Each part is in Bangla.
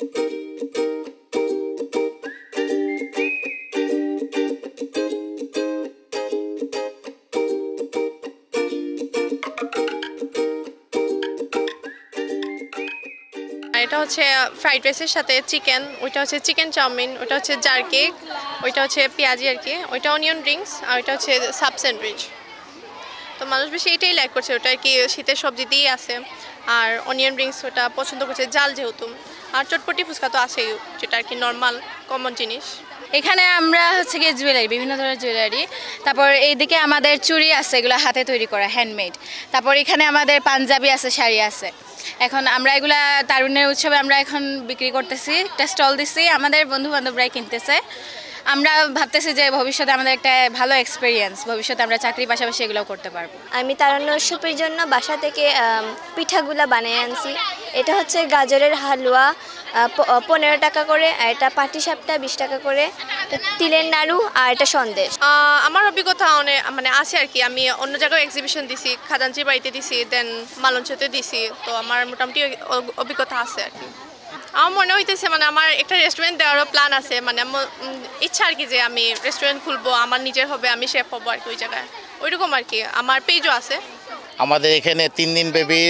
এটা হচ্ছে ফ্রাইড রাইসের সাথে চিকেন, ওইটা হচ্ছে চিকেন চাউমিন, ওইটা হচ্ছে জার কেক, ওইটা হচ্ছে পেঁয়াজি আর কি, ওইটা অনিয়ন ড্রিঙ্কস, আর ওইটা হচ্ছে সাব স্যান্ডউইচ। তো মানুষ বেশি এটাই লাইক করছে, ওটা আর কি শীতের সবজি দিয়েই আছে। আর অনিয়ন ড্রিঙ্কস ওটা পছন্দ করছে জাল যেহেতু। আর চটপটি ফুচকা তো আছেই, যেটা আর কি নর্মাল কমন জিনিস। এখানে আমরা হচ্ছে গিয়ে জুয়েলারি, বিভিন্ন ধরনের জুয়েলারি, তারপর এইদিকে আমাদের চুড়ি আছে, এগুলো হাতে তৈরি করা হ্যান্ডমেড। তারপর এখানে আমাদের পাঞ্জাবি আছে, শাড়ি আছে। এখন আমরা এগুলা তারুণ্যের উৎসবে আমরা এখন বিক্রি করতেছি, একটা স্টল দিচ্ছি, আমাদের বন্ধু বান্ধবরাই কিনতেছে। আমরা ভাবতেছি যে ভবিষ্যতে আমাদের একটা ভালো এক্সপিরিয়েন্স, ভবিষ্যতে আমরা চাকরির পাশাপাশি এগুলো করতে পারবো। আমি তারুণ্য উৎসবের জন্য বাসা থেকে পিঠাগুলা বানিয়ে আনছি। এটা হচ্ছে গাজরের হালুয়া 15 টাকা করে, আর এটা পাটিসাপটা 20 টাকা করে, তিলের নাড়ু, আর এটা সন্দেশ। আমার অভিজ্ঞতা অনেক মানে আছে আর কি। আমি অন্য জায়গায় এক্সিবিশন দিছি, খাজাঞ্চির বাড়িতে দিছি, দেন মালঞ্চতে দিছি। তো আমার মোটামুটি অভিজ্ঞতা আছে আর কি। আমার মনে হইতেছে মানে আমার একটা রেস্টুরেন্ট দেওয়ারও প্ল্যান আছে, মানে আমার ইচ্ছা আর কি যে আমি রেস্টুরেন্ট খুলবো, আমার নিজের হবে, আমি শেফ হবো আর কি ওই জায়গায়, ওইরকম আর কি। আমার পেজও আছে। আমাদের এখানে 3 দিন ব্যাপী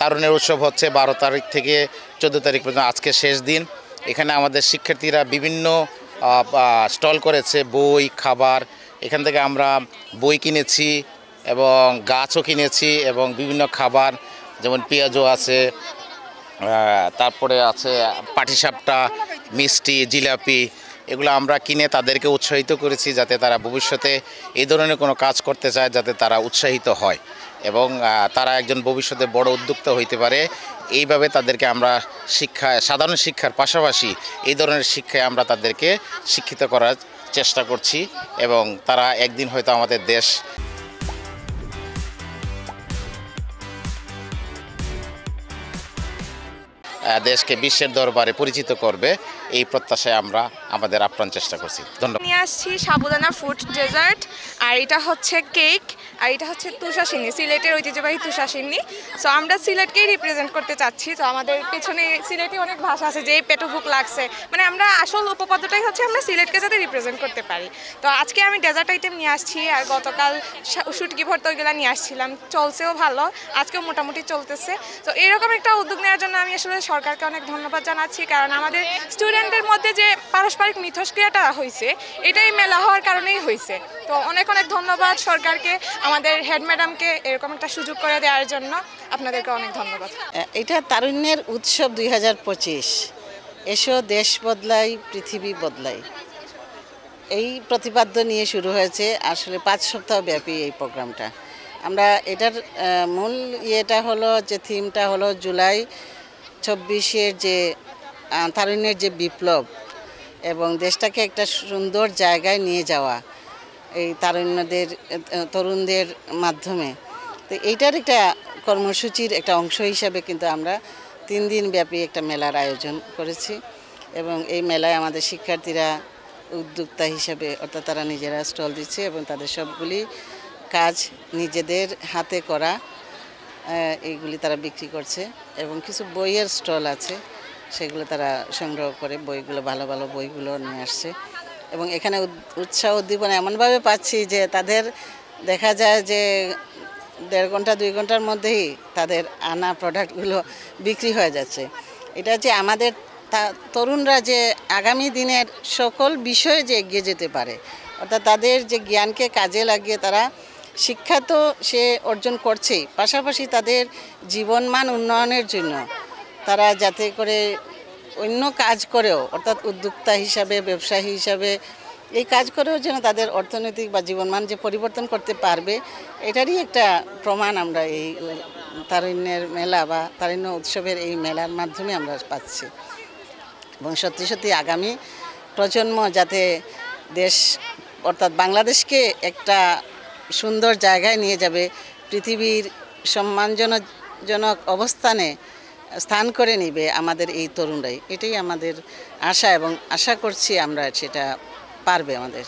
তারুণ্যের উৎসব হচ্ছে, 12 তারিখ থেকে 14 তারিখ পর্যন্ত, আজকে শেষ দিন। এখানে আমাদের শিক্ষার্থীরা বিভিন্ন স্টল করেছে, বই, খাবার। এখান থেকে আমরা বই কিনেছি এবং গাছও কিনেছি এবং বিভিন্ন খাবার, যেমন পেঁয়াজও আছে, তারপরে আছে পাটিসাপটা, মিষ্টি, জিলাপি, এগুলো আমরা কিনে তাদেরকে উৎসাহিত করেছি যাতে তারা ভবিষ্যতে এই ধরনের কোনো কাজ করতে চায়, যাতে তারা উৎসাহিত হয় এবং তারা একজন ভবিষ্যতে বড় উদ্যোক্তা হইতে পারে। এইভাবে তাদেরকে আমরা সাধারণ শিক্ষার পাশাপাশি এই ধরনের শিক্ষায় আমরা তাদেরকে শিক্ষিত করার চেষ্টা করছি এবং তারা একদিন হয়তো আমাদের দেশকে বিশ্বের দরবারে পরিচিত করবে, এই প্রত্যাশায় আমরা আমাদের আপ্রাণ চেষ্টা করছি। ধন্যবাদ। নিয়ে আসছি সাবুদানা ফ্রুট ডেজার্ট, আর এটা হচ্ছে কেক, আর এটা হচ্ছে তুষাসিনী, সিলেটের ঐতিহ্যবাহী তুষাসিনী। সো আমরা সিলেটকেই রিপ্রেজেন্ট করতে চাচ্ছি। তো আমাদের পেছনে সিলেটে অনেক ভাষা আছে, যে পেটে ভুক লাগছে, মানে আমরা আসল উপপাদ্যটাই হচ্ছে আমরা সিলেটকে যাতে রিপ্রেজেন্ট করতে পারি। তো আজকে আমি ডেজার্ট আইটেম নিয়ে আসছি, আর গতকাল শুটকি ভর্তা ওইগুলো নিয়ে আসছিলাম, চলছেও ভালো, আজকেও মোটামুটি চলতেছে। তো এরকম একটা উদ্যোগ নেওয়ার জন্য আমি আসলে সরকারকে অনেক ধন্যবাদ জানাচ্ছি, কারণ আমাদের স্টুডেন্টদের মধ্যে যে পারস্পরিক মিথস্ক্রিয়াটা হয়েছে, এটাই মেলা হওয়ার কারণেই হয়েছে। তো অনেক অনেক ধন্যবাদ সরকারকে, আমাদের হেড ম্যাডামকে এরকম একটা সুযোগ করে দেওয়ার জন্য আপনাদেরকে অনেক ধন্যবাদ। এটা তারুণ্যের উৎসব 2025, এসো দেশ বদলাই পৃথিবী বদলাই, এই প্রতিপাদ্য নিয়ে শুরু হয়েছে আসলে 5 সপ্তাহ ব্যাপী এই প্রোগ্রামটা। আমরা এটার মূল ইয়েটা হলো যে থিমটা হলো জুলাই 24-এর যে তারুণ্যের যে বিপ্লব এবং দেশটাকে একটা সুন্দর জায়গায় নিয়ে যাওয়া এই তরুণদের মাধ্যমে। তো এইটার একটা কর্মসূচির একটা অংশ হিসাবে কিন্তু আমরা 3 দিন ব্যাপী একটা মেলার আয়োজন করেছি এবং এই মেলায় আমাদের শিক্ষার্থীরা উদ্যোক্তা হিসাবে, অর্থাৎ তারা নিজেরা স্টল দিচ্ছে এবং তাদের সবগুলি কাজ নিজেদের হাতে করা, এইগুলি তারা বিক্রি করছে এবং কিছু বইয়ের স্টল আছে, সেগুলো তারা সংগ্রহ করে বইগুলো, ভালো ভালো বইগুলো নিয়ে আসছে এবং এখানে উৎসাহ উদ্দীপনা এমনভাবে পাচ্ছি যে তাদের দেখা যায় যে 1.5 ঘন্টা 2 ঘন্টার মধ্যেই তাদের আনা প্রোডাক্টগুলো বিক্রি হয়ে যাচ্ছে। এটা যে আমাদের তরুণরা যে আগামী দিনের সকল বিষয়ে যে এগিয়ে যেতে পারে, অর্থাৎ তাদের যে জ্ঞানকে কাজে লাগিয়ে তারা শিক্ষা তো সে অর্জন করছেই, পাশাপাশি তাদের জীবনমান উন্নয়নের জন্য তারা যাতে করে অন্য কাজ করেও, অর্থাৎ উদ্যোক্তা হিসাবে, ব্যবসায়ী হিসাবে এই কাজ করেও যেন তাদের অর্থনৈতিক বা জীবনমান যে পরিবর্তন করতে পারবে, এটারই একটা প্রমাণ আমরা এই তারুণ্যের মেলা বা তারুণ্য উৎসবের এই মেলার মাধ্যমে আমরা পাচ্ছি। এবং সত্যি সত্যি আগামী প্রজন্ম যাতে দেশ, অর্থাৎ বাংলাদেশকে একটা সুন্দর জায়গায় নিয়ে যাবে, পৃথিবীর সম্মানজনক অবস্থানে স্থান করে নেবে আমাদের এই তরুণরাই, এটাই আমাদের আশা এবং আশা করছি আমরা সেটা পারবে আমাদের।